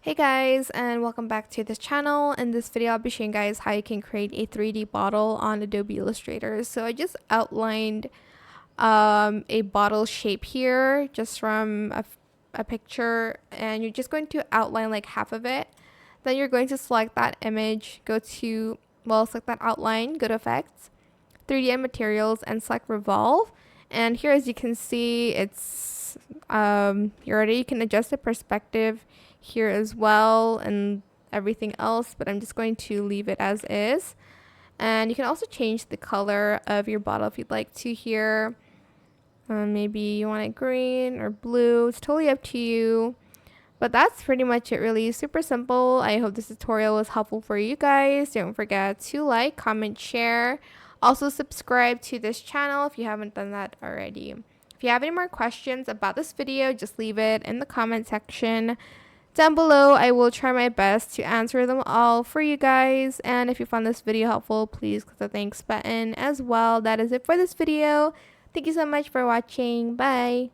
Hey guys, and welcome back to this channel. In this video I'll be showing you guys how you can create a 3D bottle on Adobe Illustrator. So I just outlined a bottle shape here just from a picture, and you're just going to outline like half of it. Then you're going to select that image, select that outline, go to effects, 3D and materials, and select revolve. And here, as you can see, it's you can adjust the perspective here as well and everything else, but I'm just going to leave it as is. And you can also change the color of your bottle if you'd like to here. Maybe you want it green or blue. It's totally up to you. But that's pretty much it, really. Super simple. I hope this tutorial was helpful for you guys. Don't forget to like, comment, share. Also subscribe to this channel if you haven't done that already. If you have any more questions about this video, just leave it in the comment section down below. I will try my best to answer them all for you guys. And if you found this video helpful, please click the thanks button as well. That is it for this video. Thank you so much for watching. Bye.